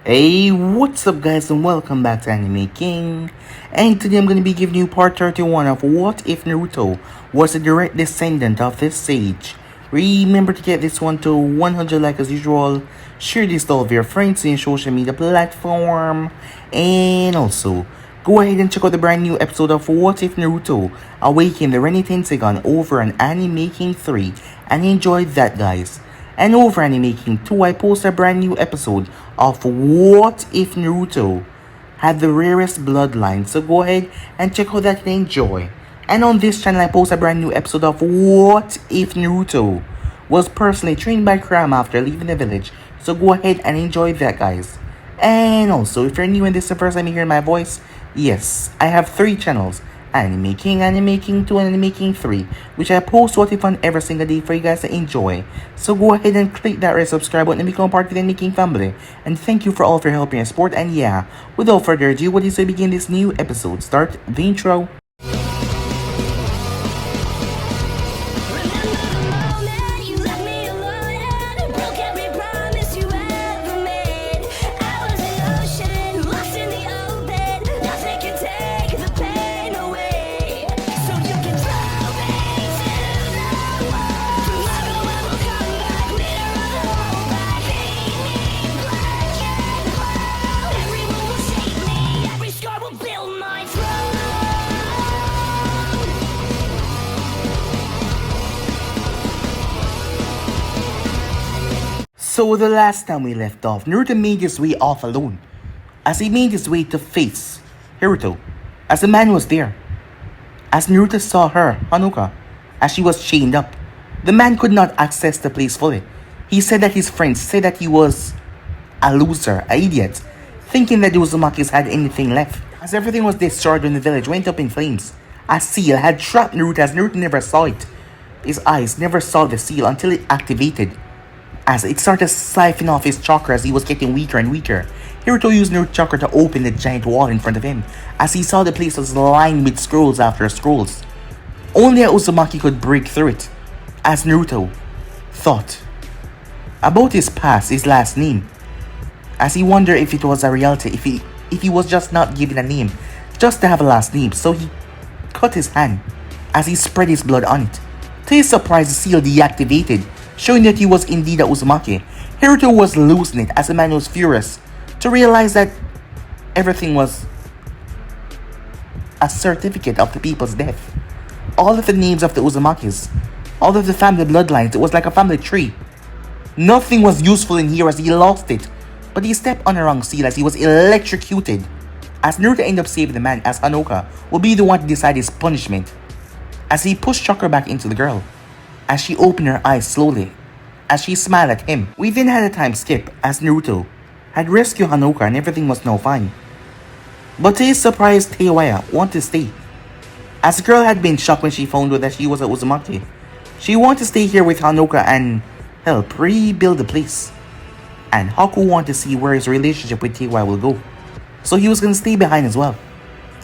Hey, what's up guys and welcome back to Anime King. And today I'm going to be giving you part 31 of What If Naruto was a direct descendant of this sage. Remember to get this one to 100 likes as usual. Share this to all of your friends in social media platform. And also, go ahead and check out the brand new episode of What If Naruto Awaken the Ren Tensegon over on Anime King 3. And enjoy that guys. And over Anime King 2, I post a brand new episode of What If Naruto had the rarest bloodline. So go ahead and check out that and enjoy. And on this channel, I post a brand new episode of What If Naruto was personally trained by Kurama after leaving the village. So go ahead and enjoy that, guys. And also, if you're new and this is the first time you hear my voice, yes, I have 3 channels. Anime King 2, and Anime King 3, which I post What If on every single day for you guys to enjoy. So go ahead and click that red subscribe button and become part of the Anime King family. And thank you for all of your help and support. And yeah, without further ado, what is to begin this new episode? Start the intro. So the last time we left off, Naruto made his way off alone. As he made his way to face Naruto, as the man was there. As Naruto saw her, Hanaka, as she was chained up, the man could not access the place fully. He said that his friends said that he was a loser, an idiot, thinking that the Uzumakis had anything left. As everything was destroyed when the village went up in flames, a seal had trapped Naruto as Naruto never saw it. His eyes never saw the seal until it activated. As it started siphoning off his chakra as he was getting weaker and weaker, Naruto used Naruto chakra to open the giant wall in front of him, as he saw the place was lined with scrolls after scrolls. Only a Uzumaki could break through it, as Naruto thought about his past, his last name, as he wondered if it was a reality, if he was just not given a name, just to have a last name. So he cut his hand, as he spread his blood on it. To his surprise, the seal deactivated, showing that he was indeed a Uzumaki. Naruto was losing it as the man was furious to realize that everything was a certificate of the people's death. All of the names of the Uzumakis, all of the family bloodlines, it was like a family tree. Nothing was useful in here as he lost it, but he stepped on a wrong seal as he was electrocuted. As Naruto ended up saving the man, as Hanaka will be the one to decide his punishment. As he pushed chakra back into the girl, as she opened her eyes slowly, as she smiled at him. We then had a time skip as Naruto had rescued Hanaka and everything was now fine. But to his surprise, Teiwaya wanted to stay. As the girl had been shocked when she found out that she was a Uzumaki, she wanted to stay here with Hanaka and help rebuild the place. And Haku wanted to see where his relationship with Teiwaya will go, so he was going to stay behind as well.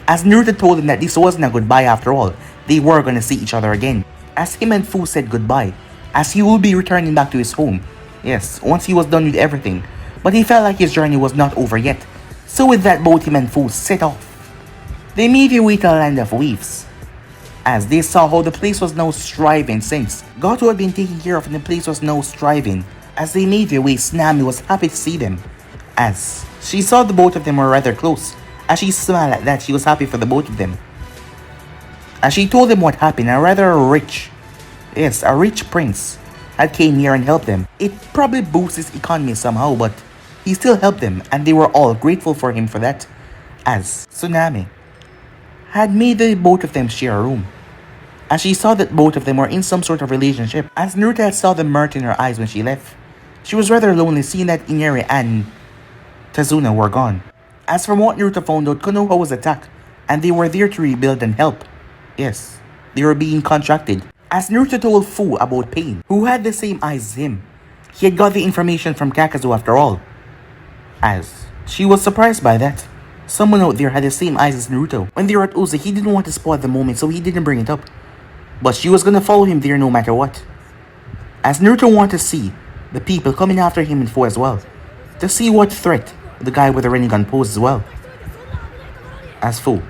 As Naruto told him that this wasn't a goodbye after all, they were going to see each other again. As him and Fu said goodbye, as he will be returning back to his home. Yes, once he was done with everything. But he felt like his journey was not over yet. So with that, both him and Fu set off. They made their way to the land of waves, as they saw how the place was now thriving since Gato had been taken care of and the place was now thriving. As they made their way, Tsunami was happy to see them, as she saw the both of them were rather close. As she smiled at that, she was happy for the both of them. As she told them what happened, a rich prince had came here and helped them. It probably boosts his economy somehow, but he still helped them and they were all grateful for him for that. As Tsunami had made the both of them share a room, as she saw that both of them were in some sort of relationship. As Naruto had saw the mirth in her eyes when she left, she was rather lonely seeing that Inari and Tazuna were gone. As from what Naruto found out, Konoha was attacked and they were there to rebuild and help. Yes, they were being contracted. As Naruto told Fu about Pain, who had the same eyes as him, he had got the information from Kakazu after all. As she was surprised by that. Someone out there had the same eyes as Naruto. When they were at Uzi, he didn't want to spoil the moment, so he didn't bring it up. But she was gonna follow him there no matter what. As Naruto wanted to see the people coming after him in Fu as well, to see what threat the guy with the running gun pose as well, as Fu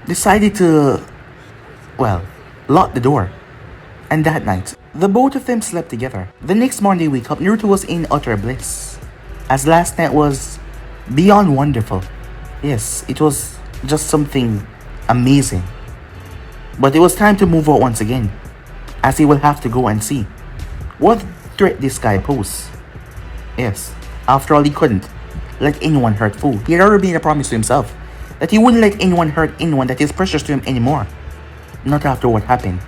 decided to, well, lock the door. And that night, the both of them slept together. The next morning they wake up, Naruto was in utter bliss, as last night was beyond wonderful. Yes, it was just something amazing. But it was time to move out once again, as he will have to go and see what threat this guy poses. Yes, after all, he couldn't let anyone hurt Fu. He had already made a promise to himself that he wouldn't let anyone hurt anyone that is precious to him anymore. Not after what happened.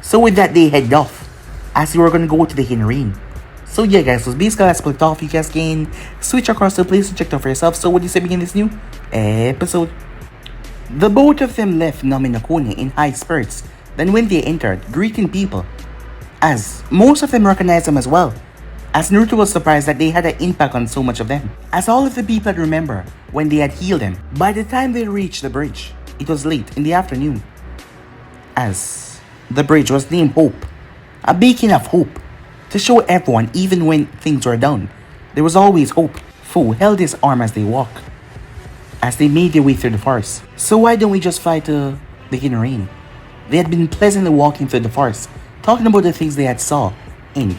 So with that, they head off, as we were gonna go to the hidden ring. So yeah guys, so basically I split off. You guys can switch across the place to check it out for yourself. So what do you say begin this new episode? The both of them left Nami no Kuni in high spirits. Then when they entered, greeting people, as most of them recognized them as well, as Naruto was surprised that they had an impact on so much of them, as all of the people had remember when they had healed them. By the time they reached the bridge, it was late in the afternoon, as the bridge was named Hope, a beacon of hope, to show everyone even when things were down, there was always hope. Fu held his arm as they walked, as they made their way through the forest. So why don't we just fly to the hidden ring? They had been pleasantly walking through the forest, talking about the things they had saw in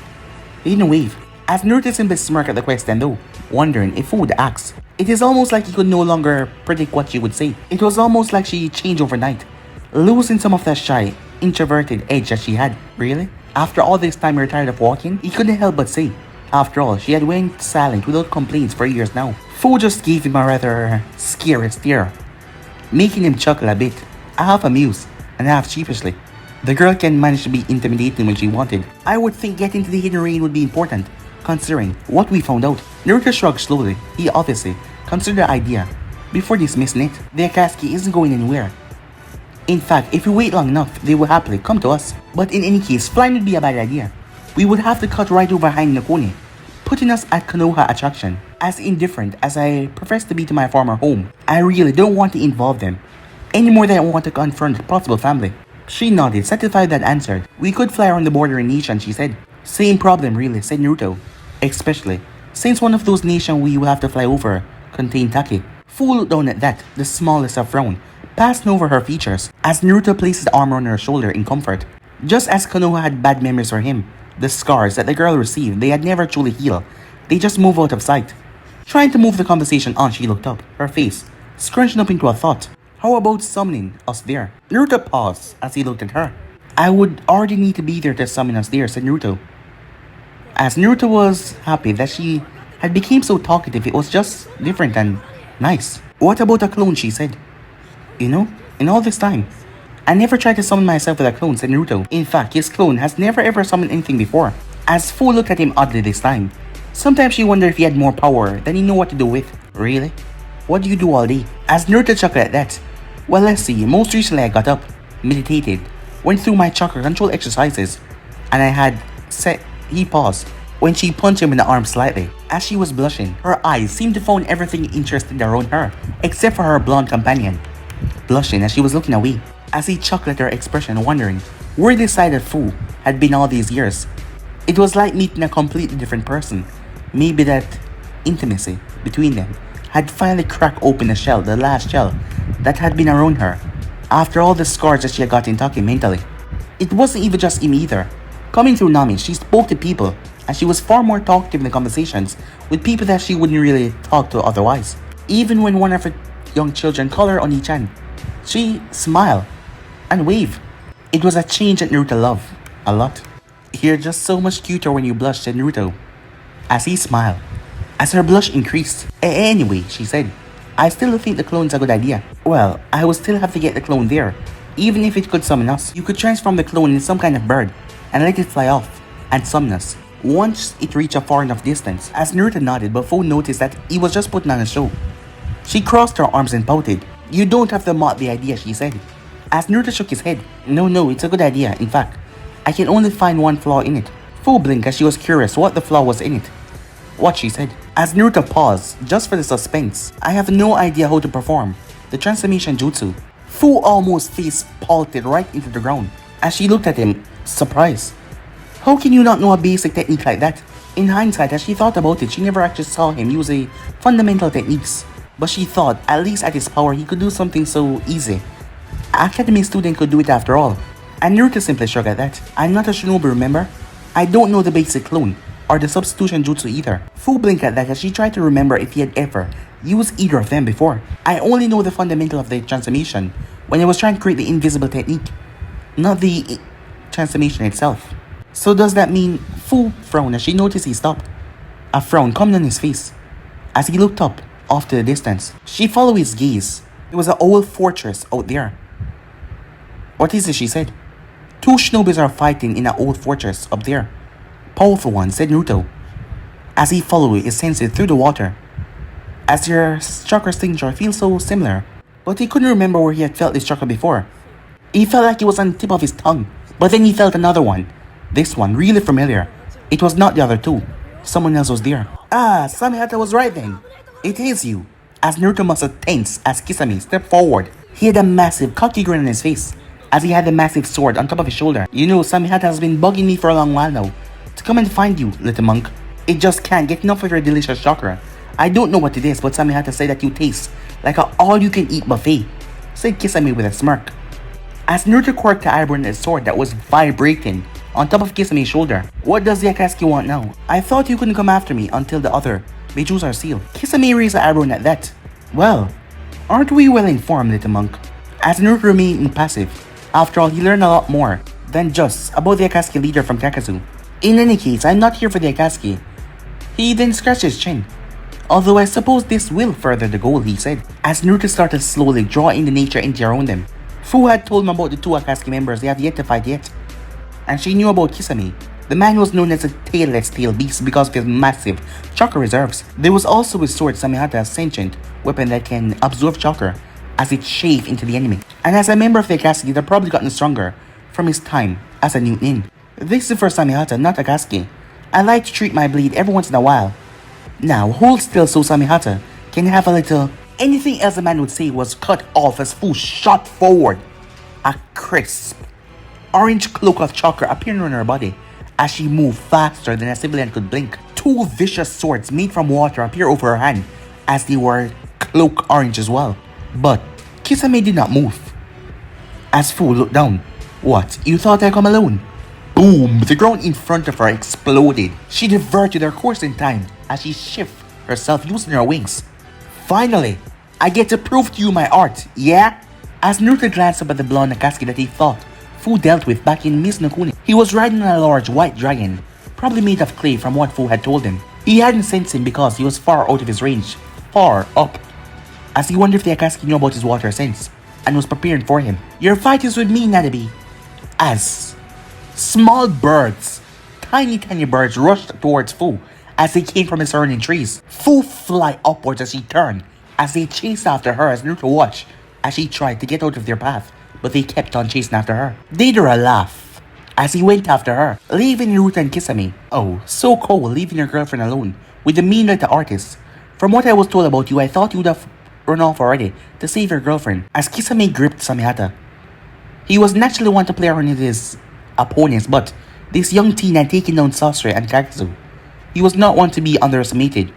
the hidden wave. As Naruto simply smirked at the question though, wondering if Fu would ask. It is almost like he could no longer predict what she would say. It was almost like she changed overnight, losing some of that shy, introverted edge that she had. Really? After all this time you're tired of walking? He couldn't help but say. After all, she had went silent without complaints for years now. Fu just gave him a rather scary stare, making him chuckle a bit, half amused and half sheepishly. The girl can manage to be intimidating when she wanted. I would think getting to the hidden ring would be important, considering what we found out. Naruto shrugged slowly. He obviously considered the idea before dismissing it. The Akatsuki isn't going anywhere. In fact, if we wait long enough, they will happily come to us. But in any case, flying would be a bad idea. We would have to cut right over Hanaka Kuni, putting us at Konoha attraction. As indifferent as I profess to be to my former home, I really don't want to involve them, any more than I want to confront the possible family. She nodded, satisfied that answered. We could fly around the bordering nation, she said. Same problem really, said Naruto. Especially since one of those nations we will have to fly over contained Taki. Fu looked down at that, the smallest of frown, passing over her features, as Naruto placed his arm on her shoulder in comfort. Just as Konoha had bad memories for him, the scars that the girl received, they had never truly healed. They just move out of sight. Trying to move the conversation on, she looked up, her face scrunched up into a thought. How about summoning us there? Naruto paused as he looked at her. I would already need to be there to summon us there, said Naruto. As Naruto was happy that she had become so talkative, it was just different and nice. What about a clone, she said. You know, in all this time, I never tried to summon myself with a clone, said Naruto. In fact, his clone has never ever summoned anything before. As Fu looked at him oddly this time. Sometimes she wondered if he had more power than he knew what to do with. Really? What do you do all day? As Naruto chuckled at that. Well, let's see, most recently I got up, meditated, went through my chakra control exercises, and I had set. He paused when she punched him in the arm slightly. As she was blushing, her eyes seemed to find everything interesting around her, except for her blonde companion, blushing as she was looking away. As he chuckled at her expression, wondering where this side of Fu had been all these years. It was like meeting a completely different person. Maybe that intimacy between them had finally cracked open the last shell that had been around her, after all the scars that she had gotten talking mentally. It wasn't even just him either. Coming through Nami, she spoke to people, and she was far more talkative in the conversations with people that she wouldn't really talk to otherwise. Even when one of her young children called her Oni-chan, she smiled and waved. It was a change that Naruto loved a lot. You're just so much cuter when you blush, said Naruto, as he smiled, as her blush increased. Anyway, she said, I still think the clone's a good idea. Well, I would still have to get the clone there, even if it could summon us. You could transform the clone in some kind of bird and let it fly off and summon us once it reached a far enough distance. As Naruto nodded, but Fu noticed that he was just putting on a show. She crossed her arms and pouted. You don't have to mock the idea, she said. As Naruto shook his head. No, it's a good idea. In fact, I can only find one flaw in it. Fu blinked as she was curious what the flaw was in it. What, she said. As Naruto paused, just for the suspense. I have no idea how to perform the transformation jutsu. Fu almost face palted right into the ground as she looked at him, surprised. How can you not know a basic technique like that? In hindsight, as she thought about it, she never actually saw him use a fundamental techniques. But she thought, at least at his power, he could do something so easy. An academy student could do it after all. And Naruto simply shrugged at that. I'm not a shinobi, remember? I don't know the basic clone, or the substitution jutsu either. Fu blinked at that as she tried to remember if he had ever used either of them before. I only know the fundamental of the transformation when I was trying to create the invisible technique, not the transformation itself. So does that mean Fu frowned as she noticed he stopped? A frown coming on his face as he looked up off to the distance. She followed his gaze. There was an old fortress out there. What is it, she said. Two shinobis are fighting in an old fortress up there. Powerful one, said Naruto, as he followed his senses through the water. As their chakra signature feels so similar, but he couldn't remember where he had felt this chakra before. He felt like it was on the tip of his tongue, but then he felt another one. This one, really familiar. It was not the other two. Someone else was there. Ah, Samehata was right then. It is you. As Naruto must have tensed as Kisame stepped forward. He had a massive cocky grin on his face, as he had a massive sword on top of his shoulder. You know, Samehata has been bugging me for a long while now to come and find you, little monk. It just can't get enough of your delicious chakra. I don't know what it is, but Samehata said that you taste like an all-you-can-eat buffet, said Kisame with a smirk. As Naruto quirked the eyebrow in his sword that was vibrating on top of Kisame's shoulder. What does the Akatsuki want now? I thought you couldn't come after me until the other Beijus are sealed. Kisame raised the eyebrow at that. Well, aren't we well informed, little monk? As Naruto remained impassive. After all, he learned a lot more than just about the Akatsuki leader from Kakazu. In any case, I'm not here for the Akatsuki. He then scratched his chin. Although I suppose this will further the goal, he said, as Naruto started slowly drawing the nature into around them. Fu had told him about the two Akatsuki members they have yet to fight yet. And she knew about Kisame. The man was known as a tailless tail beast because of his massive chakra reserves. There was also his sword Samehata's sentient weapon that can absorb chakra as it shave into the enemy. And as a member of the Akatsuki, they've probably gotten stronger from his time as a new nin. This is for Samehata, not Akatsuki. I like to treat my bleed every once in a while. Now, hold still so Samehata can have a little... Anything else the man would say was cut off as Fu shot forward. A crisp orange cloak of chakra appeared on her body as she moved faster than a civilian could blink. Two vicious swords made from water appeared over her hand as they were cloak orange as well. But Kisame did not move. As Fu looked down. What, you thought I'd come alone? Boom! The ground in front of her exploded. She diverted her course in time as she shifted herself using her wings. Finally, I get to prove to you my art, yeah? As Naruto glanced up at the blonde Akatsuki that he thought Fu dealt with back in Miss Nokuni, he was riding on a large white dragon, probably made of clay from what Fu had told him. He hadn't sensed him because he was far out of his range, far up, as he wondered if the Akatsuki knew about his water sense and was preparing for him. Your fight is with me, Nanabe. As small birds, tiny birds rushed towards Fu as they came from the surrounding trees. Fu fly upwards as she turned, as they chased after her as Naruto watched as she tried to get out of their path, but they kept on chasing after her. Deidara laughed as he went after her, leaving Naruto and Kisame. Oh, so cold leaving your girlfriend alone with the mean like the artist. From what I was told about you, I thought you would have run off already to save your girlfriend. As Kisame gripped Samehata, he was naturally one to play around with his opponents, but this young teen had taken down Sasori and Kakazu. He was not one to be underestimated.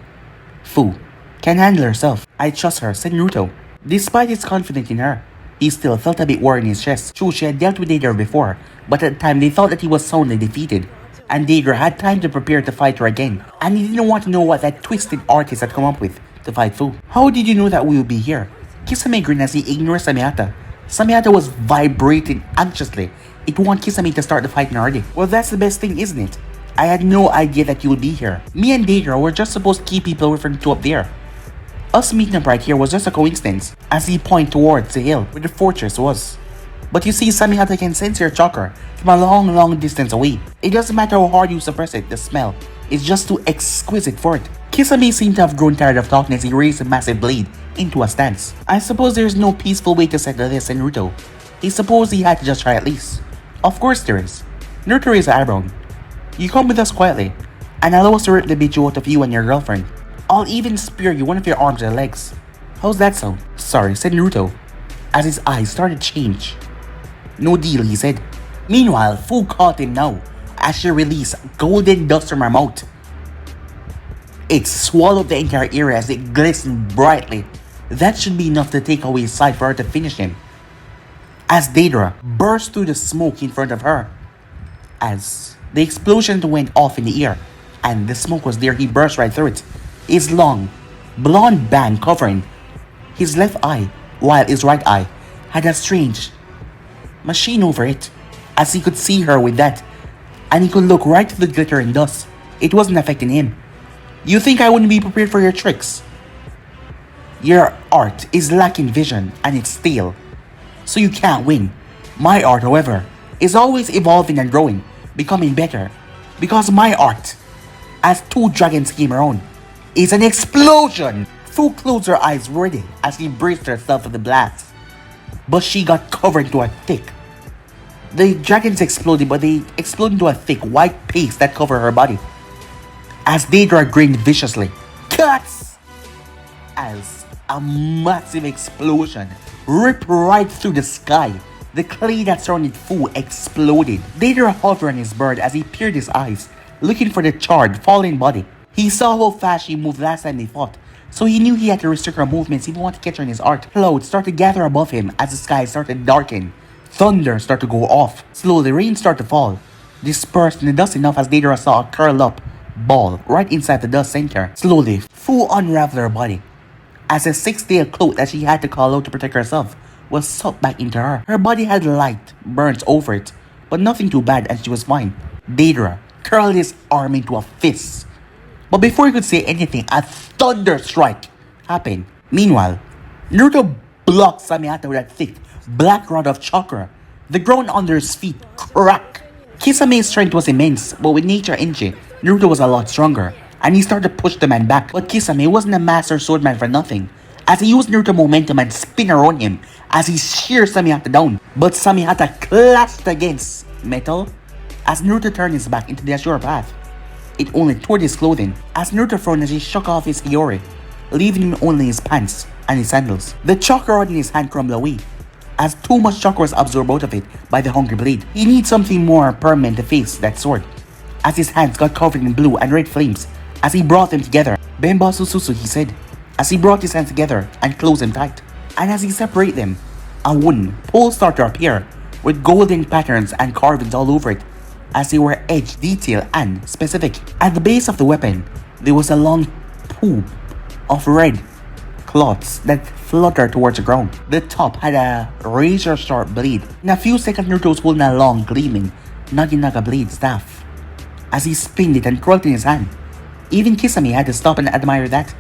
Fu can handle herself. I trust her, said Naruto. Despite his confidence in her, he still felt a bit worried in his chest. True, she had dealt with Deidara before, but at the time they thought that he was soundly defeated. And Deidara had time to prepare to fight her again. And he didn't want to know what that twisted artist had come up with to fight Fu. How did you know that we would be here? Kisame grinned as he ignored Samehata. Samehata was vibrating anxiously. It wanted Kisame to start the fight already. Well, that's the best thing, isn't it? I had no idea that you would be here. Me and Deidara were just supposed to keep people away from up there. Us meeting up right here was just a coincidence, as he pointed towards the hill where the fortress was. But you see, Samehata can sense your chakra from a long distance away. It doesn't matter how hard you suppress it, the smell is just too exquisite for it. Kisame seemed to have grown tired of talking as he raised a massive blade into a stance. I suppose there's no peaceful way to settle this in Naruto. He supposed he had to just try at least. Of course there is. Naruto raised an eyebrow. You come with us quietly, and allow us to rip the bitch out of you and your girlfriend. I'll even spare you one of your arms and legs. How's that sound? Sorry, said Naruto, as his eyes started to change. No deal, he said. Meanwhile, Fu caught him now, as she released golden dust from her mouth. It swallowed the entire area as it glistened brightly. That should be enough to take away his sight for her to finish him. As Deidara burst through the smoke in front of her. As the explosion went off in the air, and the smoke was there, he burst right through it. His long, blonde band covering his left eye, while his right eye had a strange machine over it, as he could see her with that, and he could look right through the glitter and dust. It wasn't affecting him. You think I wouldn't be prepared for your tricks? Your art is lacking vision and it's stale, so you can't win. My art, however, is always evolving and growing, becoming better, because my art, as two dragons came around, is an explosion. Fu closed her eyes ready as she braced herself for the blast, but she got covered into a thick. The dragons exploded, but they exploded into a thick white paste that covered her body. As Deidara grinned viciously, cuts! As a massive explosion ripped right through the sky. The clay that surrounded Fu exploded. Deidara hovered on his bird as he peered his eyes, looking for the charred, fallen body. He saw how fast she moved last time they fought, so he knew he had to restrict her movements if he wanted to catch her in his art. Clouds started to gather above him as the sky started to darken. Thunder started to go off. Slowly, rain started to fall, dispersed in the dust enough as Deidara saw a curled up ball right inside the dust center. Slowly, Fu unraveled her body, as a six-tailed cloak that she had to call out to protect herself was sucked back into her. Her body had light burns over it, but nothing too bad and she was fine. Deidara curled his arm into a fist, but before he could say anything, a thunder strike happened. Meanwhile, Naruto blocked Samihata with a thick black rod of chakra. The ground under his feet cracked. Kisame's strength was immense, but with nature engine, Naruto was a lot stronger, and he started to push the man back. But Kisame wasn't a master swordman for nothing, as he used Naruto momentum and spin around him as he sheared Samihata down. But Samihata clashed against metal as Naruto turned his back into the azure path. It only tore his clothing as Naruto frowned as he shook off his Hiyori, leaving him only his pants and his sandals. The chakra rod in his hand crumbled away as too much chakra was absorbed out of it by the hungry blade. He needs something more permanent to face that sword, as his hands got covered in blue and red flames as he brought them together. Bemba Sususu, he said, as he brought his hands together and closed them tight. And as he separated them, a wooden pole started to appear with golden patterns and carvings all over it, as they were edged, detailed, and specific. At the base of the weapon, there was a long poop of red cloths that fluttered towards the ground. The top had a razor-sharp blade. In a few seconds, Naruto was holding a long, gleaming Naginata blade staff as he spinned it and curled it in his hand. Even Kisame had to stop and admire that.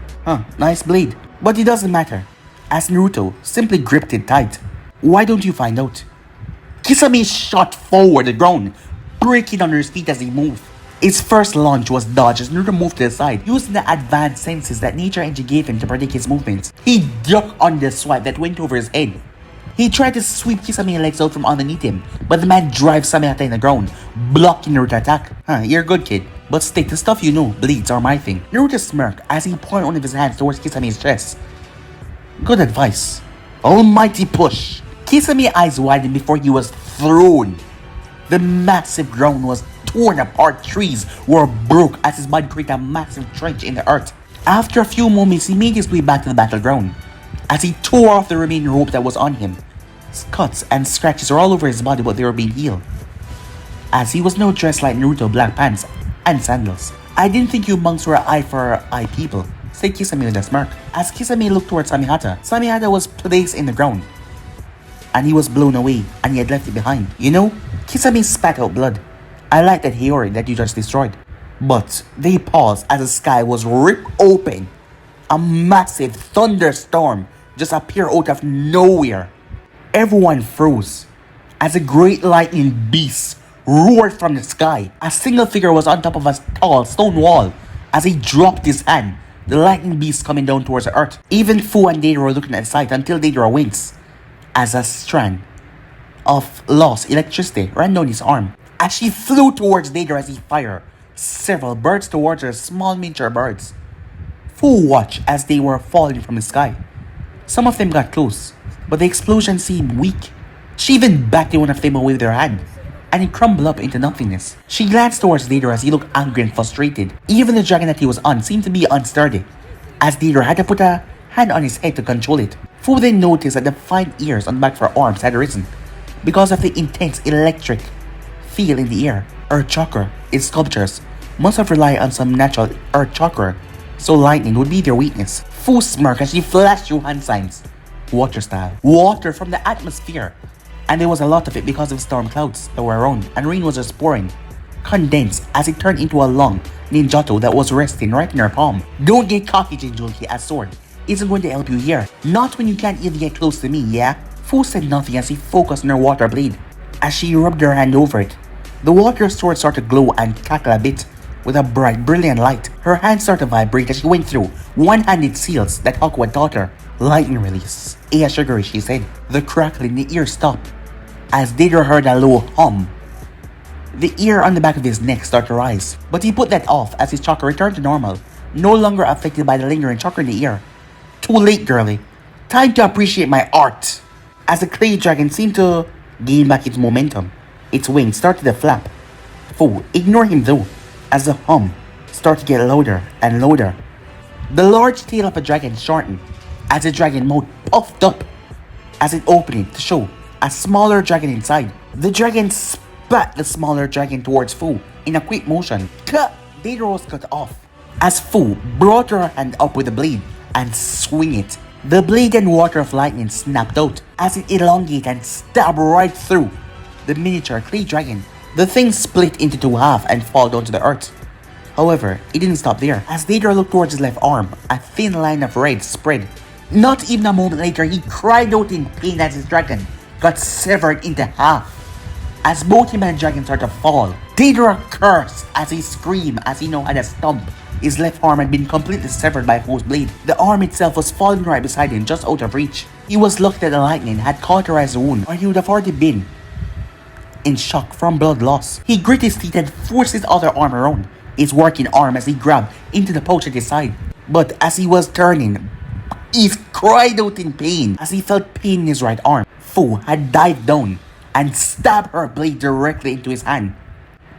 Nice blade. But it doesn't matter, as Naruto simply gripped it tight. Why don't you find out? Kisame shot forward the ground, breaking under his feet as he moved. His first launch was dodged as Naruto moved to the side, using the advanced senses that nature engine gave him to predict his movements. He ducked under the swipe that went over his head. He tried to sweep Kisame's legs out from underneath him, but the man drives Samihata in the ground, blocking Naruto's attack. You're a good kid, but stick to stuff you know, bleeds are my thing. Naruto smirked as he pointed one of his hands towards Kisame's chest. Good advice. Almighty push. Kisame's eyes widened before he was thrown. The massive ground was torn apart, trees were broke as his body created a massive trench in the earth. After a few moments, he made his way back to the battleground as he tore off the remaining rope that was on him. Cuts and scratches were all over his body, but they were being healed, as he was now dressed like Naruto, black pants and sandals. I didn't think you monks were eye for eye people, said Kisame with a smirk. As Kisame looked towards Samihata, Samihata was placed in the ground, and he was blown away, and he had left it behind. You know, Kisame spat out blood. I like that Hiyori that you just destroyed. But they paused as the sky was ripped open. A massive thunderstorm just appeared out of nowhere. Everyone froze as a great lightning beast roared from the sky. A single figure was on top of a tall stone wall as he dropped his hand, the lightning beast coming down towards the earth. Even Fu and Deidara were looking at the sight until Deidara winced as a strand of lost electricity ran down his arm. As she flew towards Deidara as he fired several birds towards her, small miniature birds. Fu watched as they were falling from the sky. Some of them got close, but the explosion seemed weak. She even backed one of them away with her hand. and it crumbled up into nothingness. She glanced towards Deidara as he looked angry and frustrated. Even the dragon that he was on seemed to be unsturdy, as Deidara had to put a hand on his head to control it. Fu then noticed that the fine ears on the back of her arms had risen because of the intense electric feel in the air. Earth chakra, its sculptures, must have relied on some natural earth chakra, so lightning would be their weakness. Fu smirked as she flashed through hand signs. Water style. Water from the atmosphere. And there was a lot of it because of storm clouds that were around, and rain was just pouring. Condensed as it turned into a long ninjato that was resting right in her palm. Don't get cocky, Jinjulki, as sword isn't going to help you here. Not when you can't even get close to me, yeah? Fu said nothing as he focused on her water blade. As she rubbed her hand over it, the water sword started to glow and crackle a bit with a bright, brilliant light. Her hand started to vibrate as she went through one-handed seals that Haku had taught her. Lightning release. Sugary, she said. The crackle in the ear stopped as Deidara heard a low hum. The ear on the back of his neck started to rise, but he put that off as his chakra returned to normal, no longer affected by the lingering chakra in the ear. Too late, girlie. Time to appreciate my art. As the clay dragon seemed to gain back its momentum, its wings started to flap. Fu, ignore him though, as the hum started to get louder and louder. The large tail of a dragon shortened as the dragon mouth puffed up as it opened to show a smaller dragon inside. The dragon spat the smaller dragon towards Fu in a quick motion. Deidara was cut off as Fu brought her hand up with the blade and swing it. The blade and water of lightning snapped out as it elongated and stabbed right through the miniature clay dragon. The thing split into two halves and fall down to the earth. However, it didn't stop there. As Deidara looked towards his left arm, a thin line of red spread. Not even a moment later, he cried out in pain as his dragon got severed into half. As both him and the dragon started to fall, Deidara cursed as he screamed as he now had a stump. His left arm had been completely severed by Fu's blade. The arm itself was falling right beside him, just out of reach. He was lucky that the lightning had cauterized the wound, or he would have already been in shock from blood loss. He grit his teeth and forced his other arm around his working arm as he grabbed into the pouch at his side. But as he was turning, he cried out in pain as he felt pain in his right arm. Fu had dived down and stabbed her blade directly into his hand.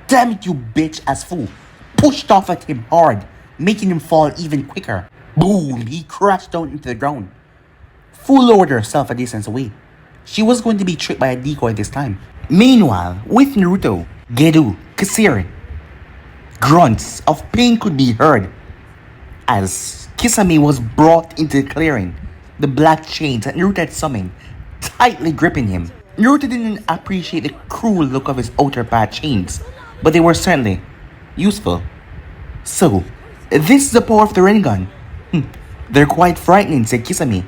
Damn it, you bitch, as Fu pushed off at him hard, making him fall even quicker. Boom! He crashed down into the ground. Fu lowered herself a distance away. She was going to be tricked by a decoy this time. Meanwhile, with Naruto, Gedu, Kisame, grunts of pain could be heard as Kisame was brought into the clearing. The black chains that Naruto had summoned tightly gripping him. Naruto didn't appreciate the cruel look of his outer path chains, but they were certainly useful. So, this is the power of the Rinnegan. They're quite frightening, said Kisame.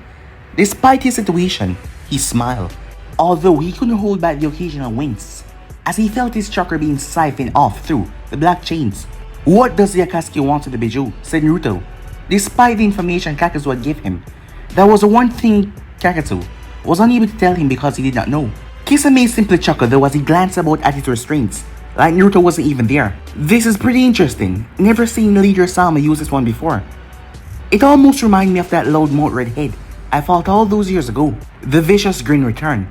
Despite his situation, he smiled, although he couldn't hold back the occasional wince as he felt his chakra being siphoned off through the black chains. What does the Akatsuki want with the Biju? Said Naruto. Despite the information Kakazu had given him, there was the one thing Kakazu was unable to tell him because he did not know. Kisame simply chuckled though as he glanced about at his restraints, like Naruto wasn't even there. This is pretty interesting. Never seen leader Sama use this one before. It almost reminded me of that loud mouth red head I fought all those years ago. The vicious grin returned.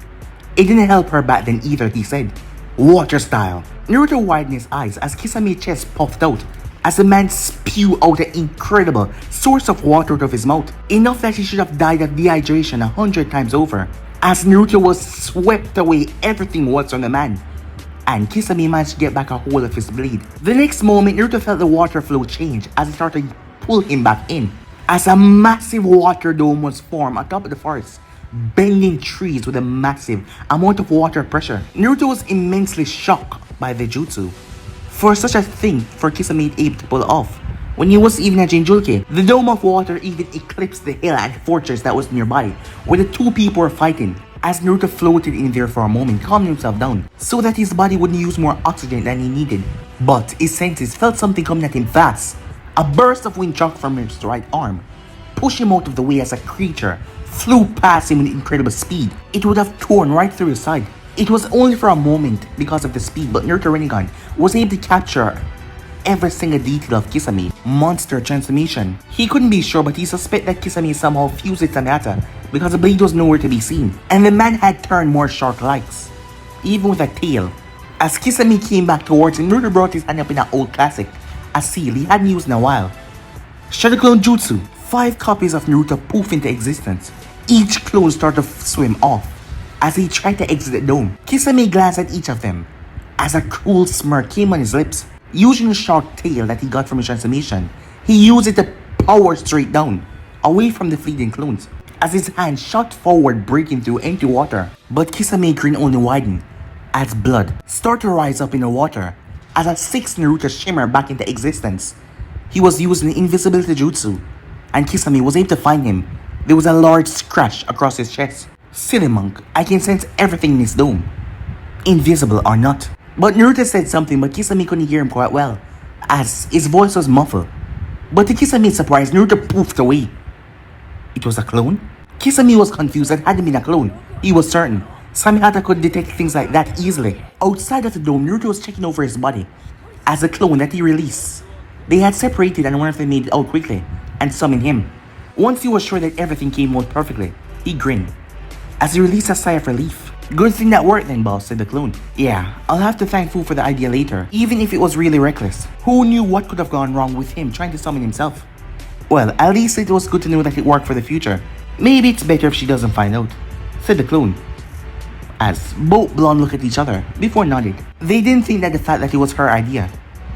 It didn't help her back then either, he said. Water style. Naruto widened his eyes as Kisame's chest puffed out as the man spewed out an incredible source of water out of his mouth. Enough that he should have died of dehydration 100 times over. As Naruto was swept away, everything was from the man, and Kisame managed to get back a hold of his blade. The next moment, Naruto felt the water flow change as it started to pull him back in. As a massive water dome was formed atop of the forest, bending trees with a massive amount of water pressure. Naruto was immensely shocked by the jutsu. For such a thing for Kisame able to pull off, when he was even a Jinjulke, the dome of water even eclipsed the hill and fortress that was nearby, where the two people were fighting. As Naruto floated in there for a moment, calming himself down, so that his body wouldn't use more oxygen than he needed. But his senses felt something coming at him fast. A burst of wind struck from his right arm, pushed him out of the way as a creature flew past him with incredible speed. It would have torn right through his side. It was only for a moment because of the speed, but Naruto Rinnegan was able to capture every single detail of Kisame monster transformation. He couldn't be sure, but he suspected that Kisame somehow fused with Hanaka because the blade was nowhere to be seen, and the man had turned more shark-like, even with a tail. As Kisame came back towards him, Naruto brought his hand up in an old classic, a seal he hadn't used in a while. Shadow Clone Jutsu. 5 copies of Naruto poof into existence. Each clone started to swim off as he tried to exit the dome. Kisame glanced at each of them as a cruel smirk came on his lips. Using the shark tail that he got from his transformation, he used it to power straight down, away from the fleeting clones, as his hand shot forward, breaking through empty water. But Kisame's grin only widened as blood started to rise up in the water as a 6th Naruto shimmered back into existence. He was using invisibility jutsu, and Kisame was able to find him. There was a large scratch across his chest. Silly monk, I can sense everything in this dome, invisible or not. But Naruto said something, but Kisame couldn't hear him quite well, as his voice was muffled. But to Kisame's surprise, Naruto poofed away. It was a clone? Kisame was confused. It hadn't been a clone. He was certain. Samihata could detect things like that easily. Outside of the dome, Naruto was checking over his body as a clone that he released. They had separated and one of them made it out quickly and summoned him. Once he was sure that everything came out perfectly, he grinned as he released a sigh of relief. Good thing that worked then, boss, said the clone. Yeah, I'll have to thank Fu for the idea later, even if it was really reckless. Who knew what could have gone wrong with him trying to summon himself? Well, at least it was good to know that it worked for the future. Maybe it's better if she doesn't find out, said the clone, as both blonde looked at each other before nodded. They didn't think that the fact that it was her idea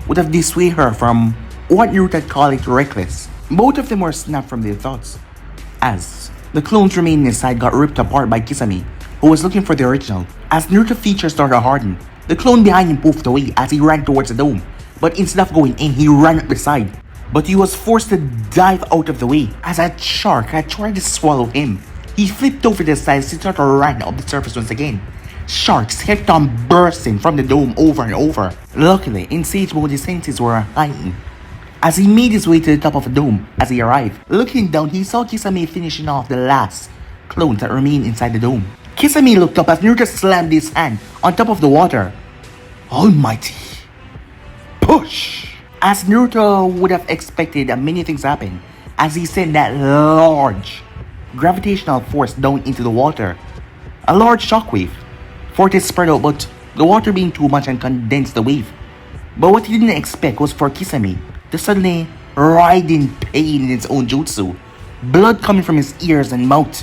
would have dissuaded her from what Naruto had called it reckless. Both of them were snapped from their thoughts, as the clones remaining inside got ripped apart by Kisame, who was looking for the original. As Naruto's features started to harden, the clone behind him poofed away as he ran towards the dome. But instead of going in, he ran up the side. But he was forced to dive out of the way as a shark had tried to swallow him. He flipped over the side as he started to run up the surface once again. Sharks kept on bursting from the dome over and over. Luckily, in Sage Mode, his senses were heightened as he made his way to the top of the dome. As he arrived, looking down, he saw Kisame finishing off the last clones that remained inside the dome. Kisame looked up as Naruto slammed his hand on top of the water. Almighty. Push! As Naruto would have expected, many things happened as he sent that large gravitational force down into the water. A large shockwave for it to spread out, but the water being too much and condensed the wave. But what he didn't expect was for Kisame to suddenly writhe in pain in its own jutsu, blood coming from his ears and mouth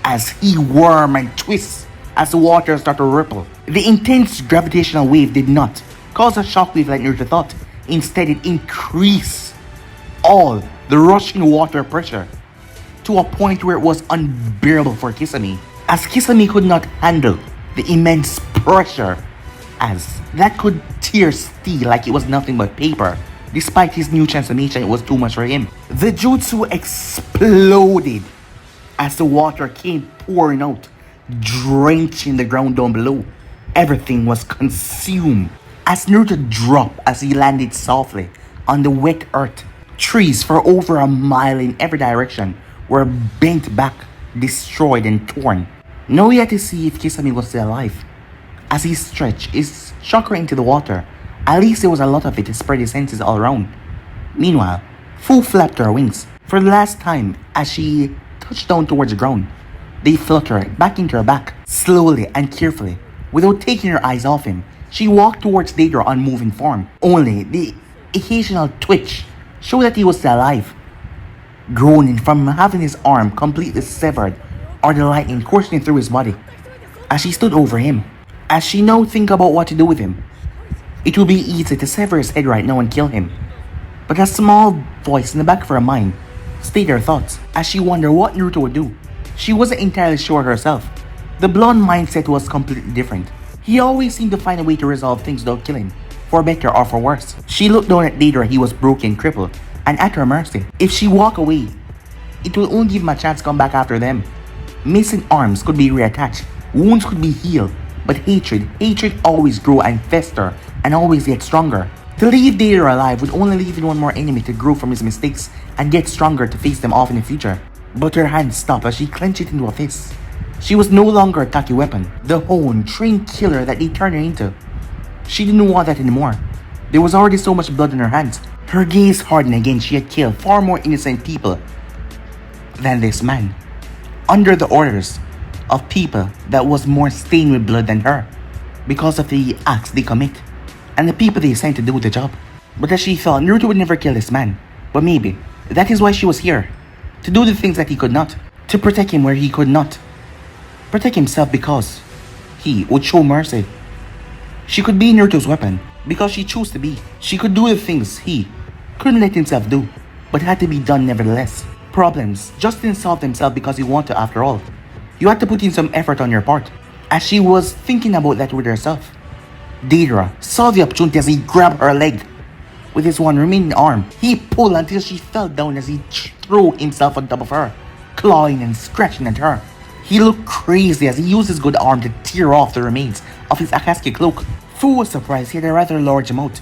as he worm and twists as the water started to ripple. The intense gravitational wave did not cause a shockwave like Naruto thought. Instead, it increased all the rushing water pressure to a point where it was unbearable for Kisame, as Kisame could not handle the immense pressure, as that could tear steel like it was nothing but paper. Despite his new transformation, it was too much for him. The jutsu exploded as the water came pouring out, drenching the ground down below. Everything was consumed as Naruto dropped as he landed softly on the wet earth. Trees for over a mile in every direction were bent back, destroyed and torn. Now he had to see if Kisame was still alive. As he stretched his chakra into the water, at least there was a lot of it to spread his senses all around. Meanwhile, Fu flapped her wings for the last time as she touched down towards the ground. They fluttered back into her back, slowly and carefully. Without taking her eyes off him, she walked towards Deidara on moving form. Only the occasional twitch showed that he was still alive. Groaning from having his arm completely severed or the lightning coursing through his body. As she stood over him, as she now think about what to do with him. It would be easy to sever his head right now and kill him. But a small voice in the back of her mind stayed her thoughts as she wondered what Naruto would do. She wasn't entirely sure herself. The blonde mindset was completely different. He always seemed to find a way to resolve things without killing, for better or for worse. She looked down at Deidara. He was broken, crippled, and at her mercy. If she walked away, it will only give him a chance to come back after them. Missing arms could be reattached, wounds could be healed, but hatred always grow and fester and always get stronger. To leave Deidara alive would only leave one more enemy to grow from his mistakes and get stronger to face them off in the future. But her hand stopped as she clenched it into a fist. She was no longer a tacky weapon, the honed, trained killer that they turned her into. She didn't want that anymore. There was already so much blood in her hands. Her gaze hardened again. She had killed far more innocent people than this man, under the orders of people that was more stained with blood than her. because of the acts they commit and the people they sent to do the job. But as she thought, Naruto would never kill this man. But maybe that is why she was here. To do the things that he could not. To protect him where he could not. Protect himself because he would show mercy. She could be Naruto's weapon because she chose to be. She could do the things he couldn't let himself do, but had to be done nevertheless. Problems just didn't solve themselves because you want to after all. You had to put in some effort on your part. As she was thinking about that with herself, Deidara saw the opportunity as he grabbed her leg. With his one remaining arm, he pulled until she fell down as he threw himself on top of her, clawing and scratching at her. He looked crazy as he used his good arm to tear off the remains of his Akatsuki cloak. Fu was surprised he had a rather large amount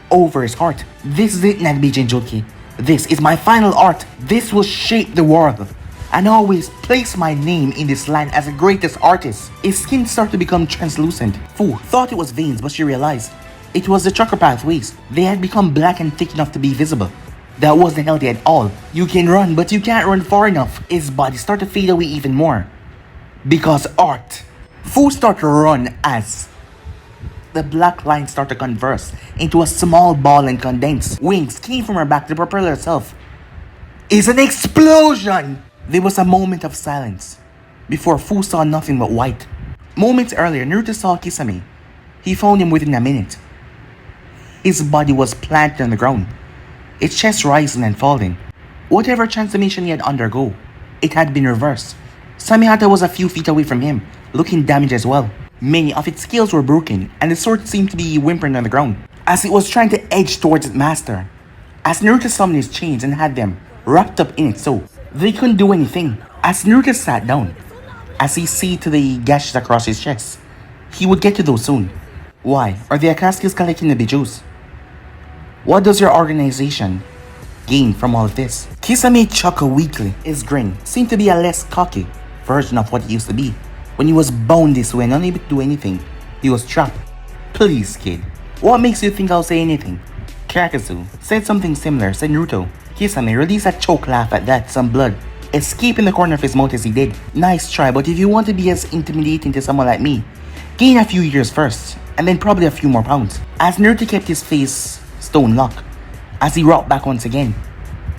over his heart. This is it, Nanabe Jinchuriki. This is my final art. This will shape the world and always place my name in this land as the greatest artist. His skin started to become translucent. Fu thought it was veins, but she realized it was the chakra pathways. They had become black and thick enough to be visible. That wasn't healthy at all. You can run, but you can't run far enough. His body started to fade away even more. Because art. Fu started to run as the black line started to converse into a small ball and condense. Wings came from her back to propel herself. It's an explosion! There was a moment of silence before Fu saw nothing but white. Moments earlier, Naruto saw Kisame. He found him within a minute. His body was planted on the ground, its chest rising and falling. Whatever transformation he had undergone, it had been reversed. Samihata was a few feet away from him, looking damaged as well. Many of its scales were broken, and the sword seemed to be whimpering on the ground, as it was trying to edge towards its master. As Naruto summoned his chains and had them wrapped up in it so they couldn't do anything. As Naruto sat down, as he see to the gashes across his chest, he would get to those soon. Why are the Akatsuki's collecting the bijous? What does your organization gain from all of this? Kisame chuckled weakly. His grin seemed to be a less cocky version of what he used to be. When he was bound this way and unable to do anything, he was trapped. Please, kid. What makes you think I'll say anything? Kakazu said something similar, said Naruto. Kisame released a choke laugh at that, some blood escaping the corner of his mouth as he did. Nice try, but if you want to be as intimidating to someone like me, gain a few years first, and then probably a few more pounds. As Naruto kept his face stone locked, as he rocked back once again,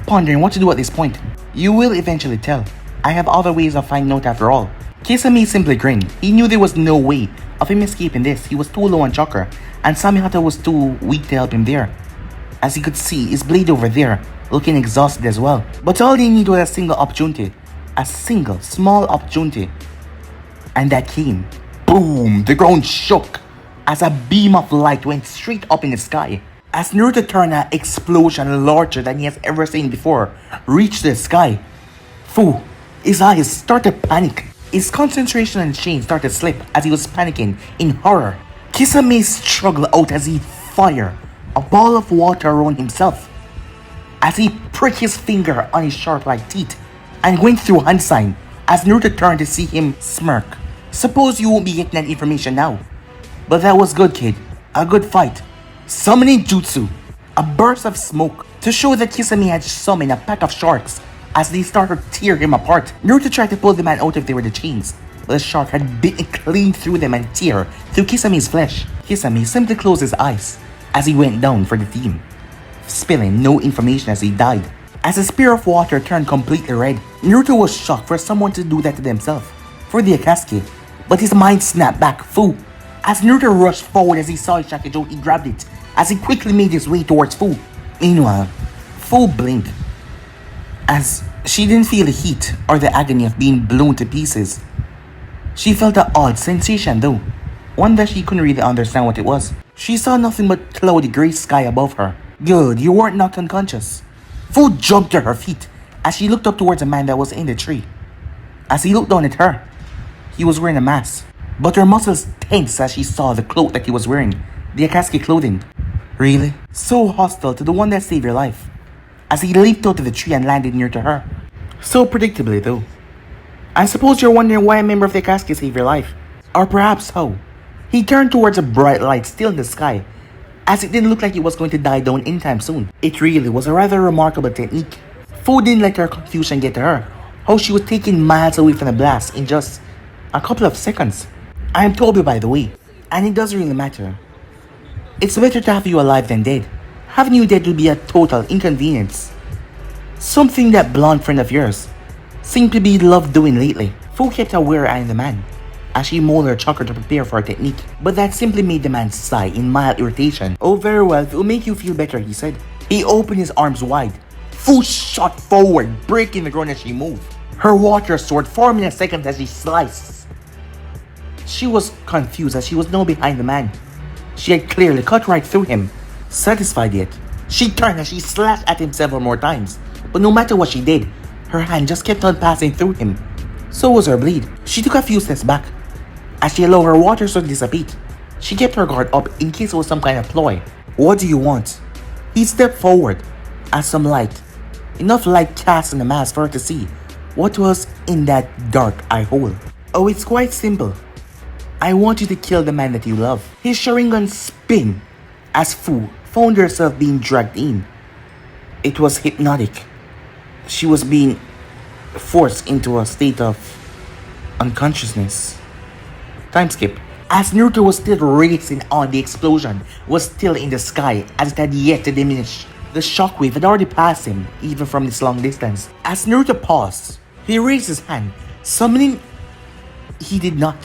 pondering what to do at this point. You will eventually tell. I have other ways of finding out after all. Kisame simply grinned. He knew there was no way of him escaping this. He was too low on chakra, and Samihata was too weak to help him there. As he could see, his blade over there, looking exhausted as well. But all they needed was a single opportunity. A single, small opportunity. And that came. Boom! The ground shook as a beam of light went straight up in the sky. As Naruto turned, an explosion larger than he has ever seen before reached the sky. Fu, his eyes started to panic. His concentration and chain started to slip as he was panicking in horror. Kisame struggled out as he fired a ball of water around himself. As he pricked his finger on his sharp-like teeth and went through hand sign as Naruto turned to see him smirk. Suppose you won't be getting that information now. But that was good, kid. A good fight. Summoning Jutsu. A burst of smoke to show that Kisame had summoned a pack of sharks as they started to tear him apart. Naruto tried to pull the man out if they were the chains, but the shark had bitten clean through them and tear through Kisame's flesh. Kisame simply closed his eyes as he went down for the team, spilling no information as he died. As the spear of water turned completely red, Naruto was shocked for someone to do that to themselves, for the Akatsuki, but his mind snapped back. Fu. As Naruto rushed forward as he saw his shakijo, he grabbed it as he quickly made his way towards Fu. Meanwhile, Fu blinked as she didn't feel the heat or the agony of being blown to pieces. She felt an odd sensation though, one that she couldn't really understand what it was. She saw nothing but cloudy grey sky above her. Good, you weren't knocked unconscious. Fu jumped to her feet as she looked up towards a man that was in the tree. As he looked down at her, he was wearing a mask, but her muscles tensed as she saw the cloak that he was wearing, the Akatsuki clothing. Really? So hostile to the one that saved your life. As he leaped out of the tree and landed near to her. So predictably though. I suppose you're wondering why a member of the Akatsuki saved your life. Or perhaps how. He turned towards a bright light still in the sky, as it didn't look like it was going to die down anytime soon. It really was a rather remarkable technique. Fu didn't let her confusion get to her, how she was taken miles away from the blast in just a couple of seconds. I am Toby, by the way, And it doesn't really matter. It's better to have you alive than dead. Having you dead will be a total inconvenience. Something that blonde friend of yours seemed to be loved doing lately. Fu kept aware eyeing the man as she molded her chakra to prepare for her technique. But that simply made the man sigh in mild irritation. Oh, very well, it will make you feel better, he said. He opened his arms wide. Fu shot forward, breaking the ground as she moved. Her water sword formed in a second as she sliced. She was confused as she was now behind the man. She had clearly cut right through him. Satisfied yet, she turned and she slashed at him several more times. But no matter what she did, her hand just kept on passing through him. So was her blade. She took a few steps back. As she allowed her water sword to dissipate, she kept her guard up in case it was some kind of ploy. What do you want? He stepped forward as some light, enough light cast in the mask for her to see what was in that dark eye hole. Oh, it's quite simple. I want you to kill the man that you love. His Sharingan spin as Fu found herself being dragged in. It was hypnotic. She was being forced into a state of unconsciousness. Time skip. As Naruto was still racing on, the explosion was still in the sky as it had yet to diminish. The shockwave had already passed him, even from this long distance. As Naruto paused, he raised his hand, summoning... He did not.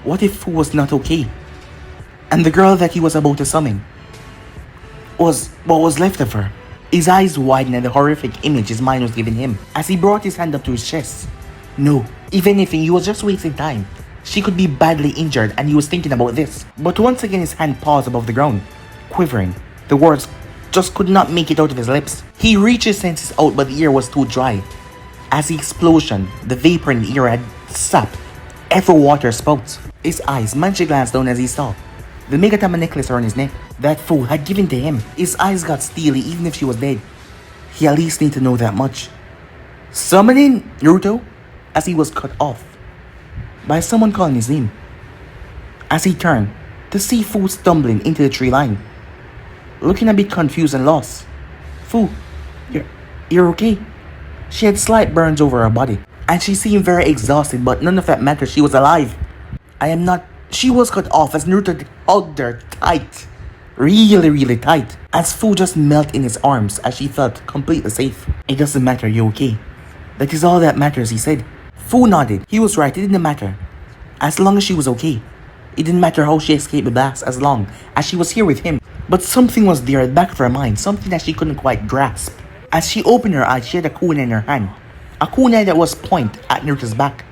What if Fu was not okay? And the girl that he was about to summon was what was left of her. His eyes widened at the horrific image his mind was giving him as he brought his hand up to his chest. No, if anything, he was just wasting time. She could be badly injured and he was thinking about this. But once again his hand paused above the ground, quivering. The words just could not make it out of his lips. He reached his senses out, but the air was too dry. As the explosion, the vapor in the air had sapped every water spout. His eyes managed to glance down as he saw the Megatama necklace around his neck that Fu had given to him. His eyes got steely even if she was dead. He at least needed to know that much. Summoning Naruto as he was cut off by someone calling his name. As he turned to see Fu stumbling into the tree line, looking a bit confused and lost. Fu, you're okay? She had slight burns over her body and she seemed very exhausted, but none of that mattered. She was alive. I am not... She was cut off as Naruto hugged her tight. Really tight. As Fu just melted in his arms as she felt completely safe. It doesn't matter, you're okay. That is all that matters, he said. Fu nodded. He was right, it didn't matter. As long as she was okay. It didn't matter how she escaped the blast as long as she was here with him. But something was there at the back of her mind, something that she couldn't quite grasp. As she opened her eyes, she had a kunai in her hand. A kunai that was pointed at Naruto's back.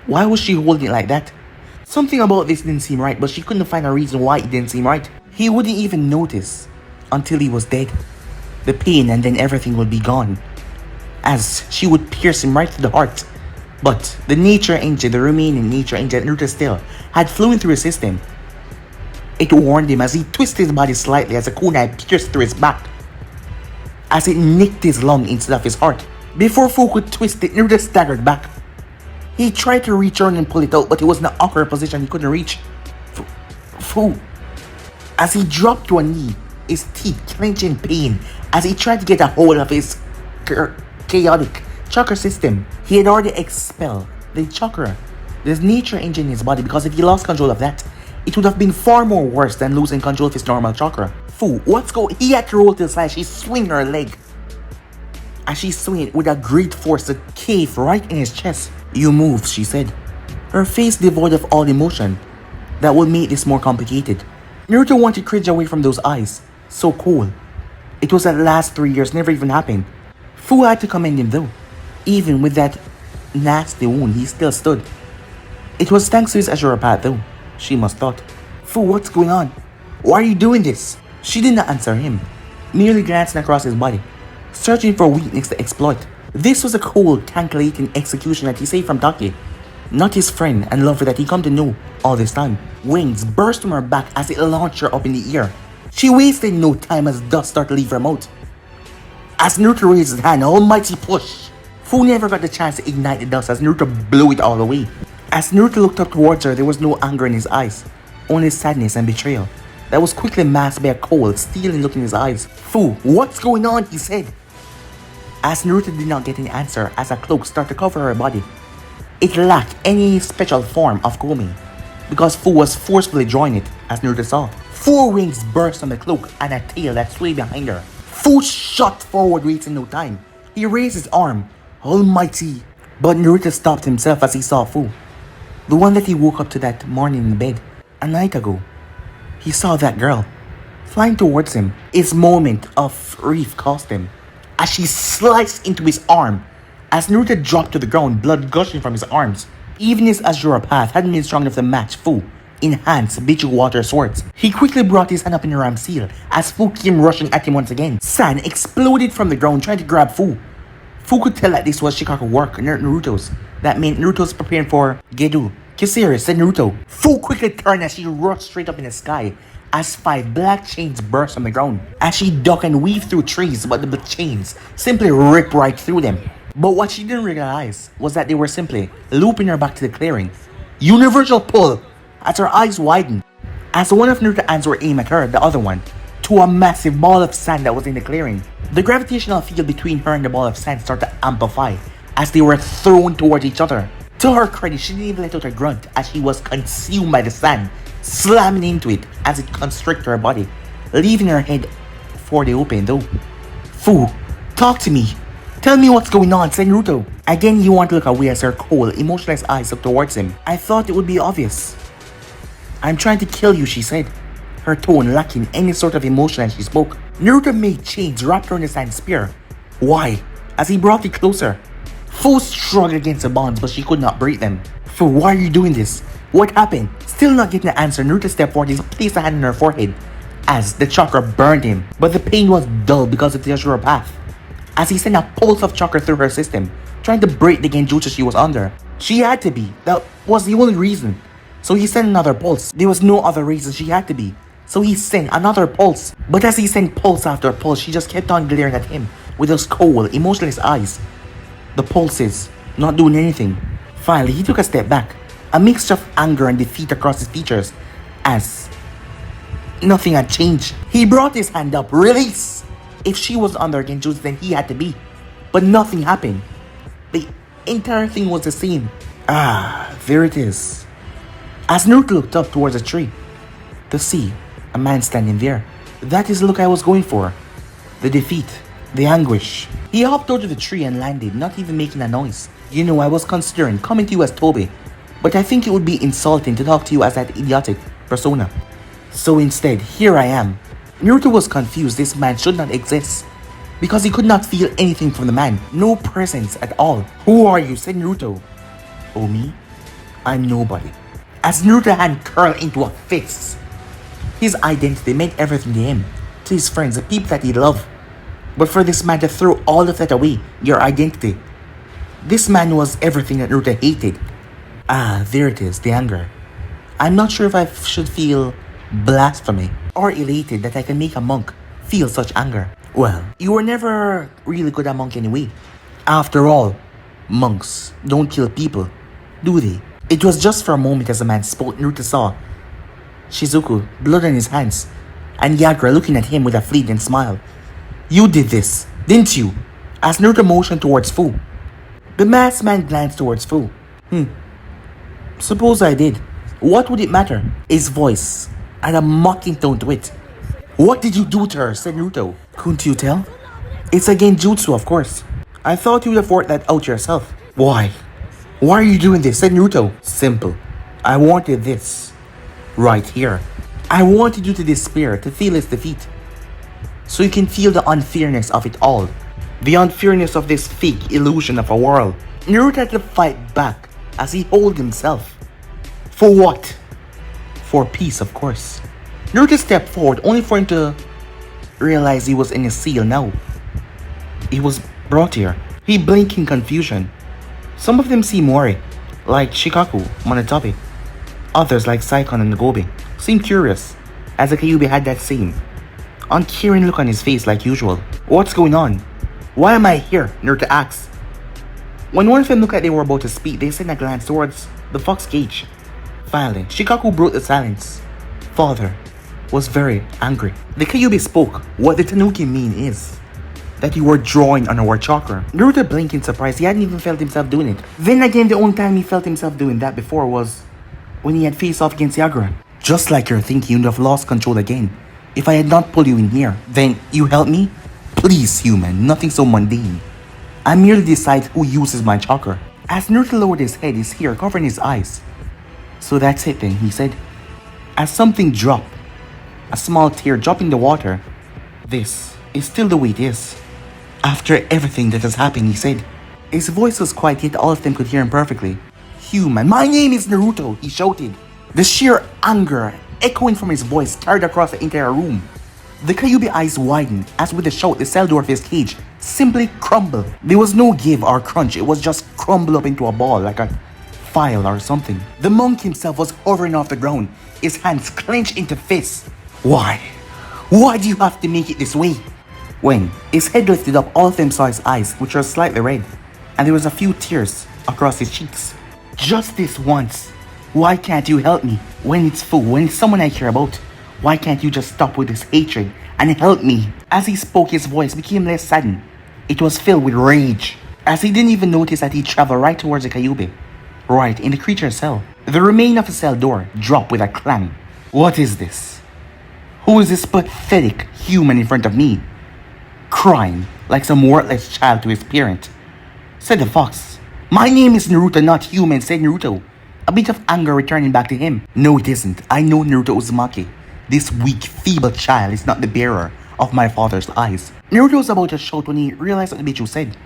Why was she holding it like that? Something about this didn't seem right, but she couldn't find a reason why it didn't seem right. He wouldn't even notice until he was dead. The pain and then everything would be gone, as she would pierce him right to the heart. But the nature engine, the remaining nature engine that Naruto still had flown through his system, it warned him as he twisted his body slightly as a kunai pierced through his back, as it nicked his lung instead of his heart. Before Fu could twist it, Naruto staggered back. He tried to reach around and pull it out, but it was in an awkward position he couldn't reach. Fu. As he dropped to a knee, his teeth clenched in pain as he tried to get a hold of his chaotic chakra system. He had already expelled the chakra, this nature engine in his body, because if he lost control of that, it would have been far more worse than losing control of his normal chakra. Fu, what's going? He had to roll to the side. She swung her leg. As she swung it with a great force to cave right in his chest. You moved, she said, her face devoid of all emotion that would make this more complicated. Naruto wanted to cringe away from those eyes. So cool. It was that last 3 years never even happened. Fu had to commend him though. Even with that nasty wound, he still stood. It was thanks to his astropath though, she must thought. Fu, what's going on? Why are you doing this? She did not answer him, merely glancing across his body, searching for weakness to exploit. This was a cold, calculating execution that he saved from Taki, not his friend and lover that he come to know all this time. Wings burst from her back as it launched her up in the air. She wasted no time as dust started to leave her mouth. As Naruto raised his hand, almighty push. Fu never got the chance to ignite the dust as Naruto blew it all away. As Naruto looked up towards her, there was no anger in his eyes, only sadness and betrayal that was quickly masked by a cold, stealing look in his eyes. Fu, what's going on? He said. As Naruto did not get an answer as a cloak started to cover her body. It lacked any special form of combing because Fu was forcefully drawing it. as Naruto saw. 4 wings burst from the cloak and a tail that swayed behind her. Fu shot forward, wasting no time. He raised his arm. Almighty. But Naruto stopped himself as he saw Fu. The one that he woke up to that morning in bed. A night ago. He saw that girl. Flying towards him. His moment of grief caused him. As she sliced into his arm. As Naruto dropped to the ground, blood gushing from his arms. Even his Azura path hadn't been strong enough to match Fu. Enhanced Bichu water swords. He quickly brought his hand up in a ram seal as Fu came rushing at him once again. Sand exploded from the ground trying to grab Fu. Fu could tell that this was Shikaku work, Naruto's. That meant Naruto's preparing for Gedu, Kisame, and Naruto. Fu quickly turned as she rushed straight up in the sky as 5 black chains burst from the ground. As she ducked and weaved through trees, but the chains simply ripped right through them. But what she didn't realize was that they were simply looping her back to the clearing. Universal pull! As her eyes widened, as one of Naruto's hands were aimed at her, the other one, to a massive ball of sand that was in the clearing. The gravitational field between her and the ball of sand started to amplify as they were thrown towards each other. To her credit, she didn't even let out a grunt as she was consumed by the sand, slamming into it as it constricted her body, leaving her head for the open though. Fu, talk to me. Tell me what's going on, said Naruto. Again, he wanted to look away as her cold, emotionless eyes looked towards him. I thought it would be obvious. I'm trying to kill you, she said, her tone lacking any sort of emotion as she spoke. Naruto made chains wrapped around the sand spear. Why? As he brought it closer. Fu struggled against the bonds, but she could not break them. Fu, why are you doing this? What happened? Still not getting the answer, Naruto stepped forward and placed a hand on her forehead as the chakra burned him. But the pain was dull because of the Azura path. As he sent a pulse of chakra through her system, trying to break the genjutsu she was under. She had to be. That was the only reason. So he sent another pulse. There was no other reason she had to be. So he sent another pulse. But as he sent pulse after pulse, she just kept on glaring at him with those cold, emotionless eyes. The pulses, not doing anything. Finally, he took a step back. A mixture of anger and defeat across his features as nothing had changed. He brought his hand up. Release! If she was under genjutsu, then he had to be. But nothing happened. The entire thing was the same. Ah, there it is. As Naruto looked up towards a tree, to see a man standing there. That is the look I was going for. The defeat, the anguish. He hopped over the tree and landed, not even making a noise. You know, I was considering coming to you as Toby, but I think it would be insulting to talk to you as that idiotic persona. So instead, here I am. Naruto was confused. This man should not exist, because he could not feel anything from the man. No presence at all. Who are you? Said Naruto. Oh, me? I'm nobody. As Naruto's hand curled into a fist. His identity meant everything to him, to his friends, the people that he loved. But for this man to throw all of that away, your identity. This man was everything that Naruto hated. Ah, there it is, the anger. I'm not sure if I should feel blasphemy or elated that I can make a monk feel such anger. Well, you were never really good at monk anyway. After all, monks don't kill people, do they? It was just for a moment as the man spoke, Naruto saw Shizuku, blood on his hands, and Yagura looking at him with a fleeting smile. You did this, didn't you? As Naruto motioned towards Fu. The masked man glanced towards Fu. Suppose I did. What would it matter? His voice had a mocking tone to it. What did you do to her? Said Naruto. Couldn't you tell? It's a genjutsu, of course. I thought you would have worked that out yourself. Why? Why are you doing this? Said Naruto. Simple. I wanted this. Right here. I wanted you to despair, to feel its defeat. So you can feel the unfairness of it all. The unfairness of this fake illusion of a world. Naruto had to fight back as he held himself. For what? For peace, of course. Naruto stepped forward only for him to realize he was in a seal now. He was brought here. He blinked in confusion. Some of them seemed worried, like Shikaku, Monotobi. Others, like Saikon and Gobi, seemed curious, as the Kyuubi had that same uncaring look on his face like usual. What's going on? Why am I here? Naruto asked. When one of them looked like they were about to speak, they sent a glance towards the fox cage. Finally, Shikaku broke the silence. Father was very angry. The Kyuubi spoke. What the Tanuki mean is that you were drawing on our chakra. Naruto blinked in surprise. He hadn't even felt himself doing it. Then again, the only time he felt himself doing that before was when he had faced off against Yagura. Just like you're thinking, you'd have lost control again. If I had not pulled you in here, then you help me? Please, human, nothing so mundane. I merely decide who uses my chakra. As Naruto lowered his head, his hair covering his eyes. So that's it then, he said. As something dropped, a small tear dropped in the water. This is still the way it is. After everything that has happened, he said. His voice was quiet, yet all of them could hear him perfectly. Human, my name is Naruto, he shouted. The sheer anger echoing from his voice carried across the entire room. The Kyuubi eyes widened as with a shout the cell door of his cage simply crumbled. There was no give or crunch, it was just crumbled up into a ball like a file or something. The monk himself was hovering off the ground, his hands clenched into fists. Why? Why do you have to make it this way? When his head lifted up, all of them saw his eyes, which were slightly red, and there was a few tears across his cheeks. Just this once. Why can't you help me? When it's full, when it's someone I care about, why can't you just stop with this hatred and help me? As he spoke, his voice became less saddened. It was filled with rage, as he didn't even notice that he traveled right towards the Kyuubi, right in the creature's cell. The remain of the cell door dropped with a clang. What is this? Who is this pathetic human in front of me? Crying like some worthless child to his parent, said the fox. My name is Naruto, not human, said Naruto, a bit of anger returning back to him. No, it isn't. I know Naruto Uzumaki. This weak, feeble child is not the bearer of my father's eyes. Naruto was about to shout when he realized what the Bichu said.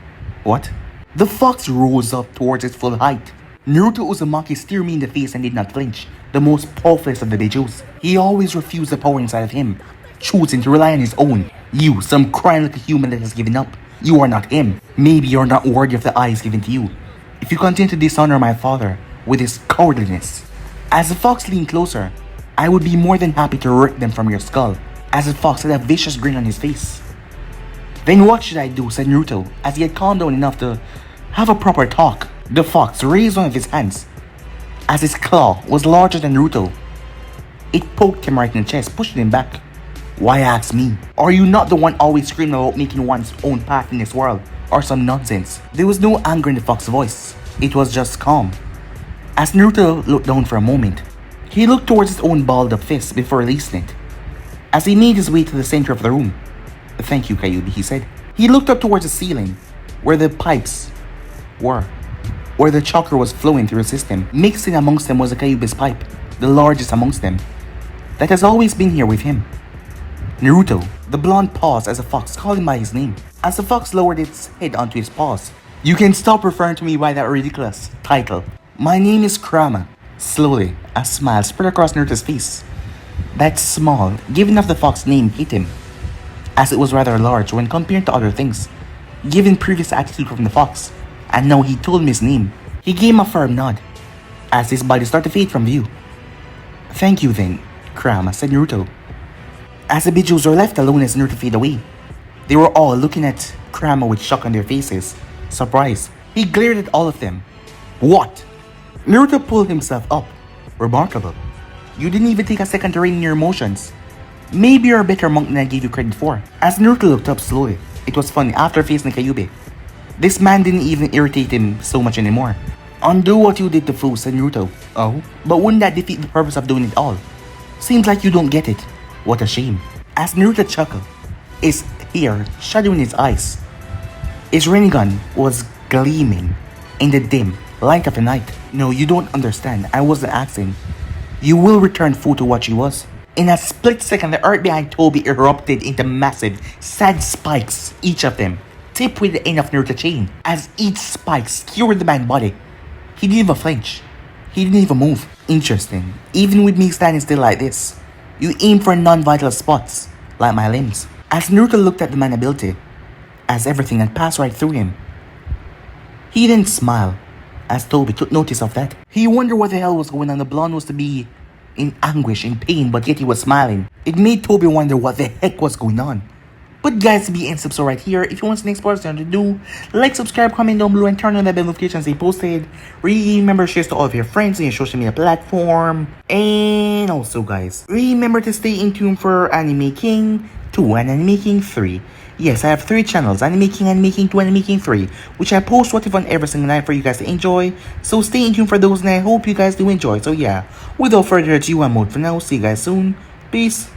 What? The fox rose up towards its full height. Naruto Uzumaki stared me in the face and did not flinch, the most powerful of the Bijus. He always refused the power inside of him, choosing to rely on his own. You, some crying little human that has given up. You are not him. Maybe you're not worthy of the eyes given to you. If you continue to dishonor my father with his cowardliness. As the fox leaned closer, I would be more than happy to rip them from your skull. As the fox had a vicious grin on his face. Then what should I do, said Naruto, as he had calmed down enough to have a proper talk. The fox raised one of his hands, as his claw was larger than Naruto. It poked him right in the chest, pushing him back. Why ask me? Are you not the one always screaming about making one's own path in this world, or some nonsense? There was no anger in the fox's voice. It was just calm. As Naruto looked down for a moment, he looked towards his own balled up fist before releasing it. As he made his way to the center of the room. Thank you, Kyuubi, he said. He looked up towards the ceiling, where the pipes were, where the chakra was flowing through the system. Mixing amongst them was the Kyuubi's pipe, the largest amongst them, that has always been here with him. Naruto. The blonde paused as the fox called him by his name. As the fox lowered its head onto his paws. You can stop referring to me by that ridiculous title. My name is Kurama. Slowly, a smile spread across Naruto's face. That small, given of the fox's name hit him, as it was rather large when compared to other things, given previous attitude from the fox, and now he told him his name. He gave him a firm nod, as his body started to fade from view. Thank you then, Kurama, said Naruto. As the Bijus were left alone as Naruto faded away, they were all looking at Kurama with shock on their faces, surprise. He glared at all of them. What? Naruto pulled himself up. Remarkable. You didn't even take a second to rein in your emotions. Maybe you're a better monk than I gave you credit for. As Naruto looked up slowly, it was funny after facing Kyuubi. This man didn't even irritate him so much anymore. Undo what you did to Fu, said Naruto. Oh? But wouldn't that defeat the purpose of doing it all? Seems like you don't get it. What a shame. As Naruto chuckled, his hair shadowing his eyes, his Rinnegan was gleaming in the dim light of the night. No, you don't understand. I wasn't asking. You will return Fu to what she was. In a split second, the earth behind Toby erupted into massive, sad spikes, each of them tipped with the end of Naruto's chain. As each spike skewered the man's body, he didn't even flinch. He didn't even move. Interesting. Even with me standing still like this, you aim for non-vital spots, like my limbs. As Naruto looked at the man's ability, as everything had passed right through him, he didn't smile, as Toby took notice of that. He wondered what the hell was going on. The blonde was to be in anguish, in pain, but yet he was smiling. It made Toby wonder what the heck was going on. But guys, be in subscribe right here. If you want the next part to do, like, subscribe, comment down below, and turn on the bell notifications they posted. Remember, share to all of your friends on your social media platform. And also guys, remember to stay in tune for Anime King 2, and I'm making 3. Yes, I have 3 channels. I'm making 2, and I'm making 3, which I post what if on every single night for you guys to enjoy. So stay tuned for those, and I hope you guys do enjoy. So yeah, without further ado, I'm out for now. See you guys soon. Peace.